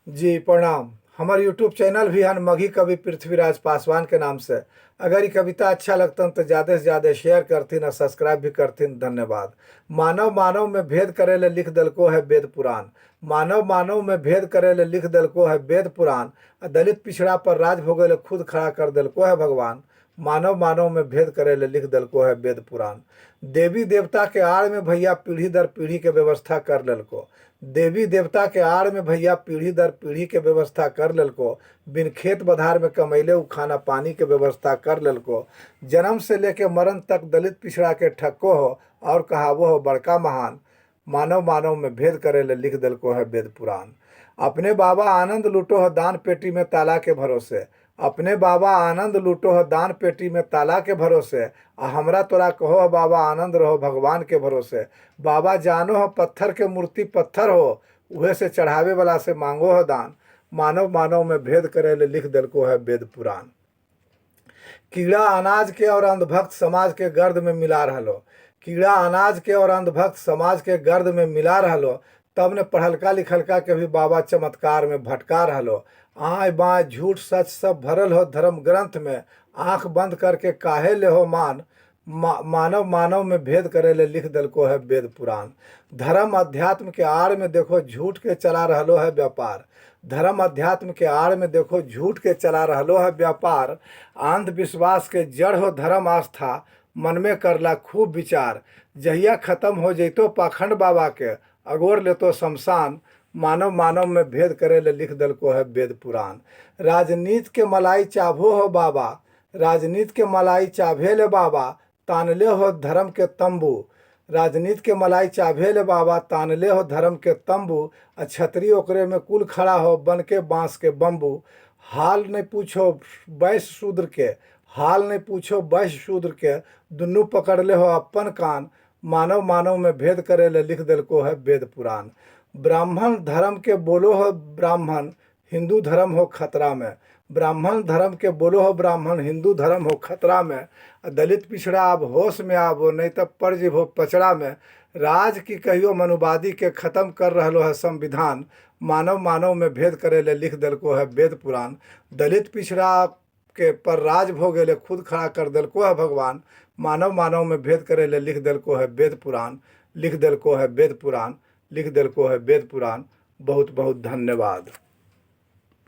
जी प्रणाम। हमार YouTube channel भी हन मघी कवि पृथ्वीराज पासवान के नाम से। अगर ये कविता अच्छा लगतन तो ज़्यादा से ज़्यादा शेयर करथिन और सब्सक्राइब भी करथिन। धन्यवाद। मानव मानव में भेद करे ले लिख दलको है वेद पुराण। मानव मानव में भेद करे ले लिख दलको है वेद पुराण। दलित पिछड़ा पर राज भोगे ले खुद खड़ा कर दलको है भगवान। मानव मानव में भेद करे ले लिख दलको है वेद पुराण। देवी देवता के आड़ में भैया पीढ़ी दर पीढ़ी के व्यवस्था कर ललको। देवी देवता के आड़ में भैया पीढ़ी दर पीढ़ी के व्यवस्था कर ललको। बिन खेत बधार में कमैले उ खाना पानी के व्यवस्था कर ललको। जन्म से लेके मरण तक दलित पिछड़ा के ठक्को हो और कहावो हो बड़का महान। मानव मानव में भेद करे ले लिख दलको है वेद पुराण। अपने बाबा आनंद लूटो हो दान पेटी में ताला के भरोसे। अपने बाबा आनंद लूटो हो दान पेटी में ताला के भरोसे। आ हमरा तोरा कहो हो बाबा आनंद रहो भगवान के भरोसे। बाबा जानो हो पत्थर के मूर्ति पत्थर हो, उहे से चढ़ावे वाला से मांगो हो दान। मानव मानव में भेद करे ले लिख दलको है वेद पुराण। कीड़ा अनाज के और अंधभक्त समाज के गर्द में मिला रहलो। कीड़ा अनाज के और अंधभक्त समाज के गर्द में मिला रहलो। तब ने पढ़लका लिखलका के भी बाबा चमत्कार में भटका रहलो। आय बाय झूठ सच सब भरल हो धर्म ग्रंथ में। आंख बंद करके काहे ले हो मानव मानव में भेद करे ले लिख दलको है वेद पुराण। धर्म अध्यात्म के आड़ में देखो झूठ के चला रहलो है व्यापार। धर्म अध्यात्म के आड़ में देखो झूठ के चला रहलो है व्यापार। अंधविश्वास के जड़ हो धर्म आस्था, मन में करला खूब विचार। जहिया खत्म हो जैतो पाखंड बाबा के, अगोर लेतो शमशान। मानव मानव में भेद करे ले लिख दलको है वेद पुराण। राजनीति के मलाई चाभो हो बाबा, राजनीति के मलाई चाभे ले बाबा, तानले हो धर्म के तंबू। राजनीति के मलाई चाभे ले बाबा, तानले हो धर्म के तंबू। छतरी ओकरे में कुल खड़ा हो बन के बांस के बम्बू। हाल नहीं पूछो वैश्य शूद्र के, हाल नहीं पूछो वैश्य शूद्र के, दुन्नू पकड़ ले हो अपन कान। मानव मानव में भेद करे ले लिख दलको है वेद पुराण। ब्राह्मण धर्म के बोलो हो ब्राह्मण, हिंदू धर्म हो खतरा में। ब्राह्मण धर्म के बोलो हो ब्राह्मण, हिंदू धर्म हो खतरा में। दलित पिछड़ा अब होश में आवो, नहीं तब पड़ हो पचड़ा में। राज की कहियो मनुवादी के खत्म कर रहलो है संविधान। मानव मानव में भेद करे ले लिख दलको है वेद पुराण। दलित पिछड़ा के पर राज भोगे ले खुद खड़ा कर दलको है भगवान। मानव मानव में भेद करे ले लिख दलको है वेद पुराण। लिख दलको है वेद पुराण, लिख दलको है वेद पुराण। बहुत बहुत धन्यवाद।